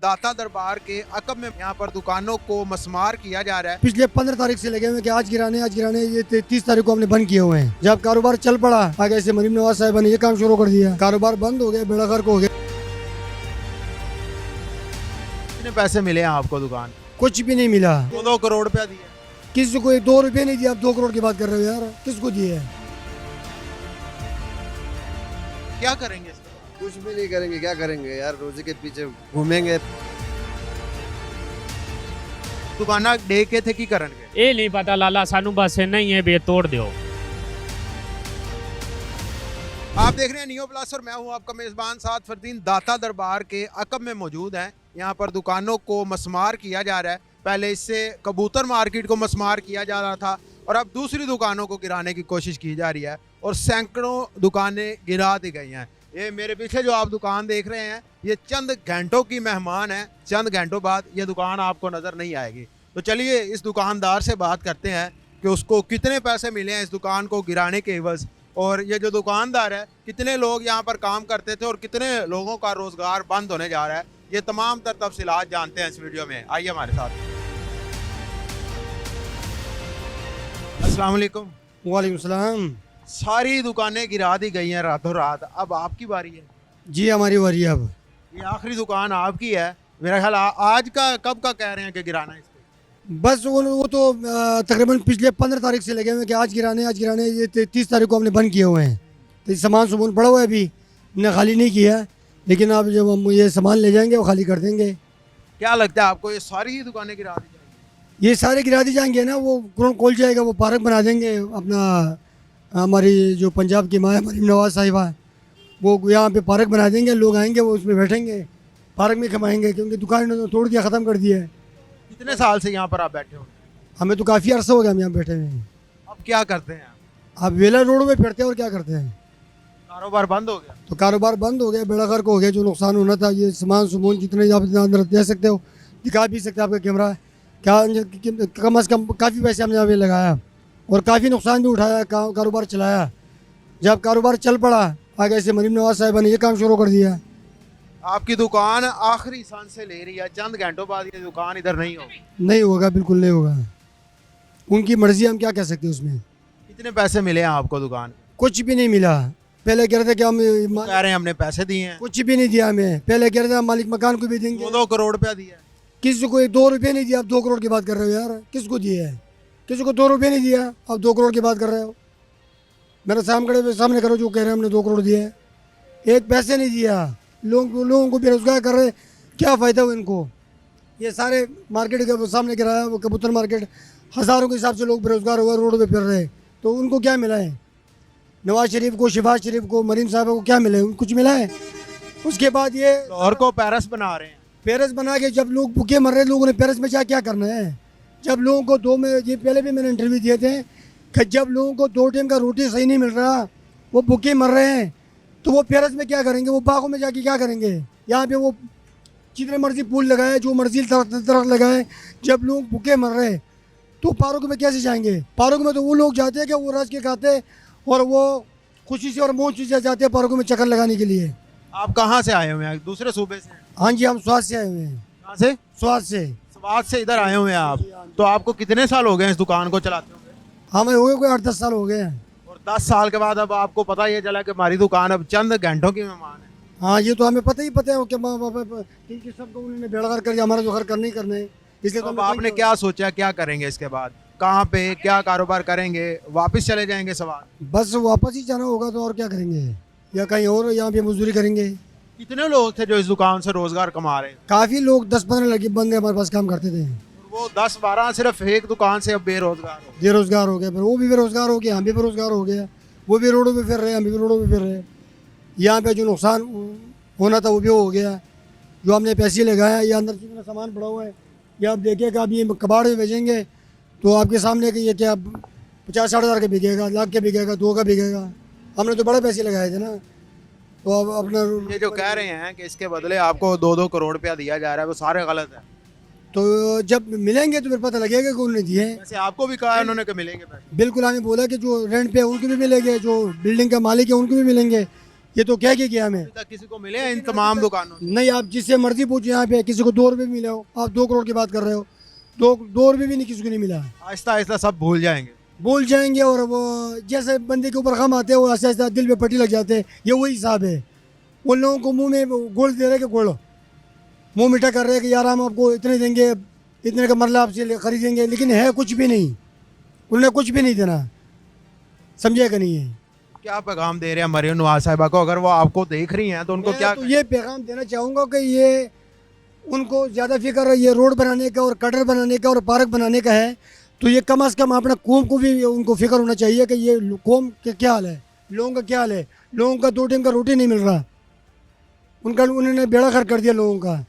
दाता दरबार के अकब में यहाँ पर दुकानों को मस्मार किया जा रहा है। पिछले 15 तारीख से लगे हुए कि आज गिराने ये 30 तारीख को हमने बंद किए हुए हैं। जब कारोबार चल पड़ा आगे से मरीम नवाज साहब ने ये काम शुरू कर दिया, कारोबार बंद हो गया, बेड़ा गर्क हो गया। कितने पैसे मिले हैं आपको दुकान? कुछ भी नहीं मिला। 2 करोड़ रुपया दिए। किसी को 2 रुपये नहीं दिया। आप 2 करोड़ की बात कर रहे हो यार, किसको दिए? क्या करेंगे इसके बाद? कुछ भी नहीं करेंगे, क्या करेंगे यार, रोजी के पीछे घूमेंगे। दुकाना डे के थे की करनगे ये नहीं पता लाला सानू बस नहीं है बे तोड़ दो। आप देख रहे हैं नियो प्लस और मैं हूं आपका मेजबान साद फरदीन। दाता दरबार के अकब में मौजूद हैं। यहाँ पर दुकानों को मस्मार किया जा रहा है। पहले इससे कबूतर मार्केट को मस्मार किया जा रहा था और अब दूसरी दुकानों को गिराने की कोशिश की जा रही है और सैकड़ों दुकानें गिरा दी गई हैं। ये मेरे पीछे जो आप दुकान देख रहे हैं ये चंद घंटों की मेहमान है। चंद घंटों बाद ये दुकान आपको नज़र नहीं आएगी। तो चलिए इस दुकानदार से बात करते हैं कि उसको कितने पैसे मिले हैं इस दुकान को गिराने के एवज, और ये जो दुकानदार है कितने लोग यहाँ पर काम करते थे और कितने लोगों का रोज़गार बंद होने जा रहा है। ये तमाम तर तफसीलात जानते हैं इस वीडियो में। आइए हमारे साथ। अस्सलाम वालेकुम। वालेकुम सलाम। सारी दुकानें गिरा दी गई हैं रातों रात, अब आपकी बारी है। जी हमारी बारी है। अब ये आखिरी दुकान आपकी है मेरा ख्याल। आज का कब का कह रहे हैं कि गिराना है इसको? बस वो तो तकरीबन पिछले 15 तारीख से लगे हुए कि आज गिराने ये 30 तारीख को हमने बंद किए हुए हैं। तो सामान सुमून पड़ा हुआ है, अभी हमने खाली नहीं किया, लेकिन अब जब हम ये सामान ले जाएंगे वो खाली कर देंगे। क्या लगता है आपको ये सारी ही दुकानें गिरा दी जाएंगी? ये सारे गिरा दी जाएंगे ना, वो ग्राउंड खोल जाएगा, वो पार्क बना देंगे अपना। हमारी जो पंजाब की माँ है मरीम नवाज साहिबा, वो यहाँ पे पार्क बना देंगे, लोग आएंगे वो उसमें बैठेंगे, पार्क में कमाएंगे, क्योंकि दुकान ने तोड़ दिया, ख़त्म कर दिया है। कितने साल से यहाँ पर आप बैठे हो? हमें तो काफ़ी अर्सा हो गया हम यहाँ बैठे हुए हैं। अब क्या करते हैं आप वेला रोड में फिरते हैं और क्या करते हैं? कारोबार बंद हो गया? तो कारोबार बंद हो गया, बेड़ा गर्क हो गया। जो नुकसान होना था, ये सामान सुमून जितने आप अंदर दे सकते हो, दिखा भी सकते हैं, आपका कैमरा क्या, कम अज़ कम काफ़ी पैसे हमने यहाँ पे लगाया और काफ़ी नुकसान भी उठाया, कारोबार चलाया। जब कारोबार चल पड़ा आगे से मरीम नवाज साहब ने ये काम शुरू कर दिया। आपकी दुकान आखिरी सांस से ले रही है, चंद घंटों बाद ये दुकान इधर नहीं होगी। नहीं होगा, बिल्कुल नहीं होगा। उनकी मर्जी, हम क्या कह सकते हैं उसमें। कितने पैसे मिले हैं आपको दुकान? कुछ भी नहीं मिला। पहले कह रहे थे कि हम कह रहे हैं हमने पैसे दिए हैं। कुछ भी नहीं दिया हमें। पहले कह रहे थे हम मालिक मकान को भी देंगे। 2 करोड़ रुपया दिया है। किसी को 2 रुपये नहीं दिया। आप 2 करोड़ की बात कर रहे हो यार, किसको दिए है? किसी को 2 रुपये नहीं दिया, आप 2 करोड़ की बात कर रहे हो। मेरा सामने करो जो कह रहे हैं हमने 2 करोड़ दिए। एक पैसे नहीं दिया। लोगों को बेरोजगार कर रहे, क्या फ़ायदा हो इनको? ये सारे मार्केट के सामने गिराया, वो कबूतर मार्केट, हज़ारों के हिसाब से लोग बेरोजगार हुए, रोड पे फिर रहे, तो उनको क्या मिला है? नवाज शरीफ को, शहबाज शरीफ को, मरीम साहब को क्या मिला है? कुछ मिला है? उसके बाद ये और को पेरिस बना रहे हैं। पेरिस बना के जब लोग भूखे मर रहे, लोगों ने पेरिस में क्या करना है? जब लोगों को ये पहले भी मैंने इंटरव्यू दिए थे कि जब लोगों को 2 टाइम का रोटी सही नहीं मिल रहा, वो भूखे मर रहे हैं, तो वो पेरिस में क्या करेंगे? वो बागों में जाके क्या करेंगे? यहाँ पे वो जितने मर्जी फूल लगाए, जो मर्जी दरख्त लगाए, जब लोग भूखे मर रहे तो पार्क में कैसे जाएंगे? पार्क में तो वो लोग जाते हैं कि वो रस के खाते और वो खुशी से और मौज से जाते हैं पार्कों में चक्कर लगाने के लिए। आप कहाँ से आए हुए हैं? दूसरे सूबे से? हाँ जी, हम स्वाद से आए हुए हैं। कहाँ से? स्वाद से। स्वाद से इधर आए हुए हैं आप? तो आपको कितने साल हो गए इस दुकान को चलाते हुए? हमें हो गए कोई 8-10 साल हो गए हैं। और 10 साल के बाद अब आपको पता ये चला कि हमारी दुकान अब चंद घंटों की मेहमान है। हाँ, ये तो हमें पता ही है कि सबको उन्होंने बेड़गार कर दिया, हमारा जो घर करने ही करने, इसलिए तो अब आपने क्या सोचा, क्या करेंगे इसके बाद? कहाँ पे क्या कारोबार करेंगे? वापस चले जाएंगे सवाल? बस वापस ही जाना होगा, तो और क्या करेंगे? या कहीं और यहाँ पे मजदूरी करेंगे। कितने लोग थे जो इस दुकान से रोजगार कमा रहे हैं? काफ़ी लोग 10-15 लड़के बंदे हमारे पास काम करते थे। वो 10-12 सिर्फ एक दुकान से अब बेरोजगार हो। बेरोजगार हो गए, फिर वो भी बेरोजगार हो गए, हम भी बेरोजगार हो गए। वो भी रोडों पे फिर रहे, हम भी रोडों पे फिर रहे। यहाँ पे जो नुकसान होना था वो भी हो गया। जो हमने पैसे लगाया, ये अंदर जितना सामान पड़ा हुआ है, ये आप देखिएगा। अब ये कबाड़ में बेचेंगे तो आपके सामने कि ये क्या 50-60 हज़ार का बिकेगा, लाख का बिकेगा, 2 का बिकेगा। हमने तो बड़े पैसे लगाए थे ना, तो अब अपना ये जो कह रहे हैं कि इसके बदले आपको 2-2 करोड़ रुपया दिया जा रहा है, वो सारे गलत है। तो जब मिलेंगे तो फिर पता लगेगा कि उन्होंने दिए। वैसे आपको भी कहा है उन्होंने कि मिलेंगे पैसे? बिल्कुल, हमें बोला कि जो रेंट पे है उनको भी मिलेंगे, जो बिल्डिंग का मालिक है उनको भी मिलेंगे। ये तो क्या किया हमें। अभी तक किसी को मिले हैं इन तमाम दुकानों से? नहीं, आप जिससे मर्जी पूछे यहाँ पे किसी को 2 रुपये मिले हो, आप 2 करोड़ की बात कर रहे हो। 2 रुपये भी नहीं किसी को नहीं मिला। आहिस्ता आहिस्ता सब भूल जाएंगे। बोल जाएंगे और वो जैसे बंदे के ऊपर गम आते हैं वो ऐसा ऐसा दिल पे पट्टी लग जाते हैं। ये वही हिसाब है। उन लोगों को मुंह में गोल दे रहे हैं कि गोल मुंह मीठा कर रहे हैं कि यार हम आपको इतने देंगे, इतने का मरला आपसे खरीदेंगे, लेकिन है कुछ भी नहीं। उन्हें कुछ भी नहीं देना, समझेगा नहीं है। क्या पैगाम दे रहे हैं मरियम नवाज साहिबा को? अगर वो आपको देख रही हैं तो उनको मैं क्या तो ये पैगाम देना चाहूँगा कि ये उनको ज़्यादा फिक्र ये रोड बनाने का और कटर बनाने का और पार्क बनाने का है, तो ये कम से कम अपना कौम को भी उनको फिक्र होना चाहिए कि ये कौम का क्या हाल है, लोगों का क्या हाल है। लोगों का 2 टाइम का रोटी नहीं मिल रहा, उन्होंने बेड़ा खर्च कर दिया लोगों का।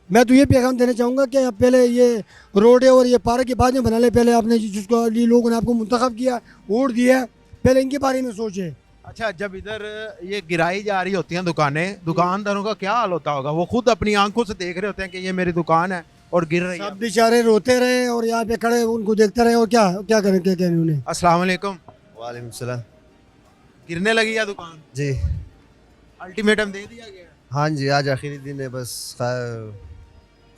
मैं तो ये पैगाम देना चाहूँगा कि आप पहले ये रोड है और ये पार्क के बाद में बना ले। पहले आपने जिसको लिए लोगों ने आपको मुंतखब किया, वोट दिया, पहले इनके बारे में सोचे। अच्छा, जब इधर ये गिराई जा रही होती हैं दुकानें, दुकानदारों का क्या हाल होता होगा? वो खुद अपनी आंखों से देख रहे होते हैं कि ये मेरी दुकान है और गिर रही है। सब बेचारे रोते रहे और यहाँ पे खड़े उनको देखते रहे और क्या क्या करें, क्या करें उन्हें। अस्सलाम वालेकुम। वालेकुम सलाम। गिरने लगी है दुकान? जी अल्टीमेटम दे दिया गया? हाँ जी, आज आखिरी दिन है, बस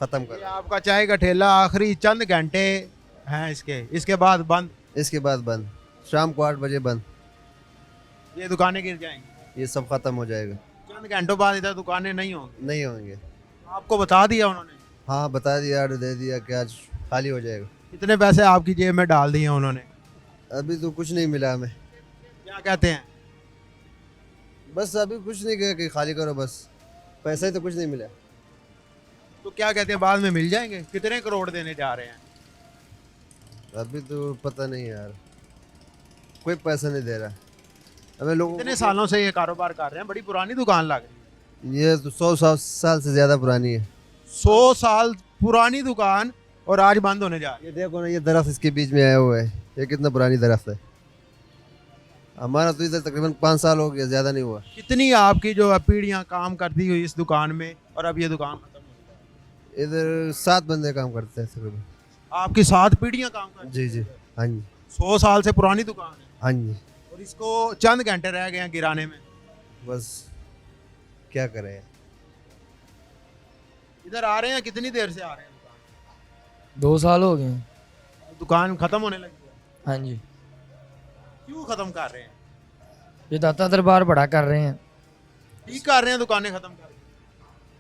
ख़त्म ये कर। आपका चाय का ठेला आखिरी चंद घंटे हैं इसके बाद बंद? इसके बाद बंद, शाम को 8 बजे बंद। ये दुकानें गिर जाएंगी? ये सब ख़त्म हो जाएगा। चंद घंटों बाद इधर दुकानें नहीं होंगी? नहीं होंगे। आपको बता दिया उन्होंने? हाँ, बता दिया, ऑर्डर दे दिया कि आज खाली हो जाएगा। कितने पैसे आपकी जेब में डाल दिए उन्होंने? अभी तो कुछ नहीं मिला हमें। क्या कहते हैं? बस अभी कुछ नहीं कहा कि खाली करो, बस पैसा ही तो कुछ नहीं मिला। तो क्या कहते हैं बाद में मिल जाएंगे? कितने करोड़ देने जा रहे हैं? अभी तो पता नहीं यार, कोई पैसा नहीं दे रहा हमें लोगों कितने को। सालों से ये कारोबार कर रहे हैं? बड़ी पुरानी दुकान लग रही है। ये तो 100 साल से ज़्यादा पुरानी है। 100 साल पुरानी दुकान और आज बंद होने जा रही ये देखो ना, ये दरख्त इसके बीच में आया हुआ है, ये कितना पुरानी दरख्त है। हमारा तो इधर तकरीबन 5 साल हो गया, ज़्यादा नहीं हुआ। है। कितनी आपकी जो है पीढ़ियां काम करती हुई इस दुकान में और अब ये दुकान खत्म हो गई? इधर 7 बंदे काम करते हैं तकरीबन। आपकी 7 पीढ़ियां काम करती जी जी, हाँ जी, 100 साल से पुरानी दुकान है हाँ जी। और इसको चंद घंटे रह गए हैं गिराने में। बस क्या करें। इधर आ रहे हैं, कितनी देर से आ रहे हैं? 2 साल हो गए। दुकान खत्म होने लगी है? हाँ जी, क्यों खत्म कर रहे हैं? ये दाता दरबार बड़ा कर रहे हैं। ठीक कर रहे हैं दुकानें खत्म कर?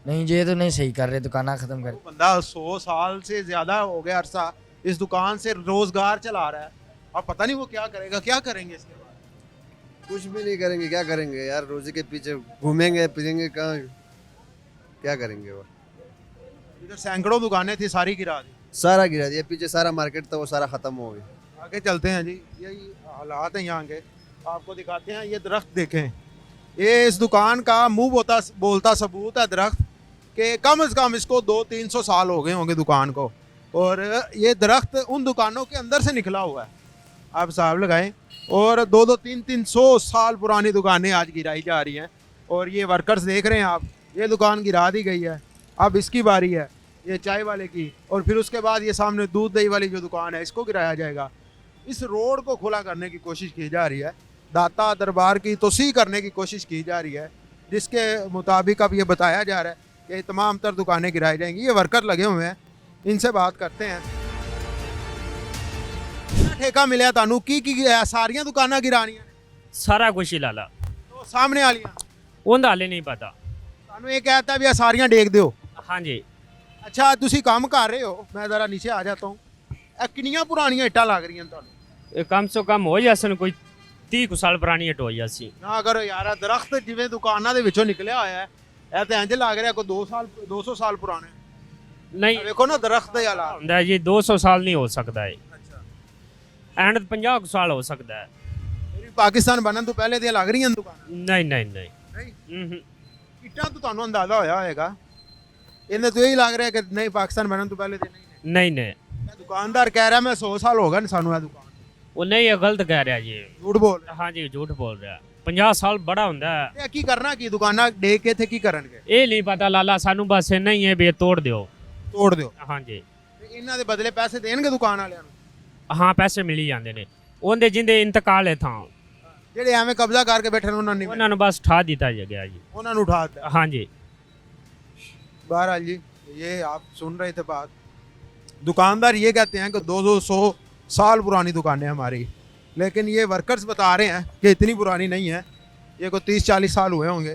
नहीं, ये तो नहीं सही कर रहे, दुकाना ख़त्म कर। बंदा 100 साल से ज्यादा हो गया अरसा इस दुकान से रोजगार चला रहा है, अब पता नहीं वो क्या करेगा। क्या करेंगे इसके बाद? कुछ भी नहीं करेंगे, क्या करेंगे यार, रोजी के पीछे घूमेंगे फिरेंगे, कहाँ क्या करेंगे। वो इधर सैकड़ों दुकानें थी, सारी गिरा दी। सारा गिरा दिया, पीछे सारा मार्केट था वो सारा ख़त्म हो गया। आगे चलते हैं जी, यही हालात हैं यहाँ के, आपको दिखाते हैं। ये दरख्त देखें, ये इस दुकान का मुंह बोलता सबूत है दरख्त कि कम से कम इसको 200-300 साल हो गए होंगे दुकान को। और ये दरख्त उन दुकानों के अंदर से निकला हुआ है, आप हिसाब लगाएं। और 200-300 साल पुरानी दुकानें आज गिराई जा रही हैं। और ये वर्कर्स देख रहे हैं आप, ये दुकान गिरा दी गई है, अब इसकी बारी है, ये चाय वाले की। और फिर उसके बाद ये सामने दूध दही वाली जो दुकान है, इसको गिराया जाएगा। इस रोड को खुला करने की कोशिश की जा रही है, दाता दरबार की तोसी करने की कोशिश की जा रही है, जिसके मुताबिक अब ये बताया जा रहा है कि तमाम तर दुकानें गिराई जाएंगी। ये वर्कर लगे हुए हैं, इनसे बात करते हैं। कितना ठेका मिला थानू की सारियां दुकानां गिरानियां ने? सारा कुछ ही लाला तो सामने वालियां ਉਹਦਾ ਹਾਲੇ नहीं पता। थानू ये कहता भी सारियां डेक दियो। हाँ जी, अच्छा तुसी काम कर रहे हो, मैं ज़रा नीचे आ जाता हूँ। ਇਹ ਕਿੰਨੀਆਂ ਪੁਰਾਣੀਆਂ ਇੱਟਾਂ ਲੱਗ ਰਹੀਆਂ ਤੁਹਾਨੂੰ? ਇਹ ਕਮ ਸੇ ਕਮ ਹੋ ਜਾਸਨ ਕੋਈ 30 ਕੁ ਸਾਲ ਪੁਰਾਣੀ ਹਟ ਹੋ ਜਾਸੀ। ਨਾ ਕਰੋ ਯਾਰ, ਇਹ ਦਰਖਤ ਜਿਵੇਂ ਦੁਕਾਨਾਂ ਦੇ ਵਿੱਚੋਂ ਨਿਕਲਿਆ ਹੋਇਆ ਹੈ, ਇਹ ਤਾਂ ਇੰਜ ਲੱਗ ਰਿਹਾ ਕੋਈ 200 ਸਾਲ ਪੁਰਾਣਾ ਹੈ। ਨਹੀਂ ਵੇਖੋ ਨਾ ਦਰਖਤ ਦੇ ਹਾਲਾਤ। ਹੁੰਦਾ ਜੀ 200 ਸਾਲ ਨਹੀਂ ਹੋ ਸਕਦਾ ਹੈ, ਅੱਛਾ, ਐਂਡ 50 ਕੁ ਸਾਲ ਹੋ ਸਕਦਾ ਹੈ। ਮੇਰੀ ਪਾਕਿਸਤਾਨ ਬਣਨ ਤੋਂ ਪਹਿਲੇ ਦੀਆਂ ਲੱਗ ਰਹੀਆਂ ਦੁਕਾਨਾਂ? ਨਹੀਂ ਨਹੀਂ ਨਹੀਂ ਨਹੀਂ, ਇੱਟਾਂ ਤੋਂ ਤੁਹਾਨੂੰ ਅੰਦਾਜ਼ਾ ਹੋਇਆ ਹੋਏਗਾ, ਇਹਨੇ ਤੋਂ ਇਹੀ ਲੱਗ ਰਿਹਾ ਕਿ ਨਹੀਂ ਪਾਕਿਸਤਾਨ ਬਣਨ ਤੋਂ ਪਹਿਲੇ ਦੇ ਨਹੀਂ। ਨਹੀਂ ਨਹੀਂ ਇਹ ਦੁਕਾਨਦਾਰ ਕਹਿ ਰਿਹਾ ਮੈਂ 100 ਸਾਲ ਹੋ ਗਏ ਨੇ ਸਾਨੂੰ ਇਹ ਦੁਕਾਨ। ਉਹ ਨਹੀਂ, ਇਹ ਗਲਤ ਕਹਿ ਰਿਹਾ ਜੀ। ਝੂਠ ਬੋਲ ਰਿਹਾ। हाँ जी, झूठ बोल रहा है। 50 ਸਾਲ ਬੜਾ ਹੁੰਦਾ ਹੈ। ਇਹ ਕੀ ਕਰਨਾ, ਕੀ ਦੁਕਾਨਾਂ ਡੇਕ ਕੇ ਇੱਥੇ ਕੀ ਕਰਨਗੇ? ਇਹ ਨਹੀਂ ਪਤਾ ਲਾਲਾ, ਸਾਨੂੰ ਬਸ ਇੰਨਾ ਹੀ ਹੈ ਵੀ ਇਹ ਤੋੜ ਦਿਓ। ਤੋੜ ਦਿਓ। ਹਾਂ ਜੀ, ਤੇ ਇਹਨਾਂ ਦੇ ਬਦਲੇ ਪੈਸੇ ਦੇਣਗੇ ਦੁਕਾਨ ਵਾਲਿਆਂ ਨੂੰ? ਹਾਂ ਪੈਸੇ ਮਿਲ ਹੀ ਜਾਂਦੇ ਨੇ। ਉਹਦੇ ਜਿੰਦੇ ਇੰਤਕਾਲ ਹੈ ਥਾਂ, ਜਿਹੜੇ ਐਵੇਂ ਕਬਜ਼ਾ ਕਰਕੇ ਬੈਠੇ ਨੇ ਉਹਨਾਂ ਨੇ ਉਹਨਾਂ ਨੂੰ ਬਸ ਠਾ ਦਿੱਤਾ ਗਿਆ ਜੀ। ਉਹਨਾਂ ਨੂੰ ਉਠਾ ਦਿੱਤਾ। हाँ जी। बहरहाल जी ये आप सुन रहे थे बात, दुकानदार ये कहते हैं कि 200 साल पुरानी दुकानें हमारी, लेकिन ये वर्कर्स बता रहे हैं कि इतनी पुरानी नहीं है, ये कोई 30-40 साल हुए होंगे।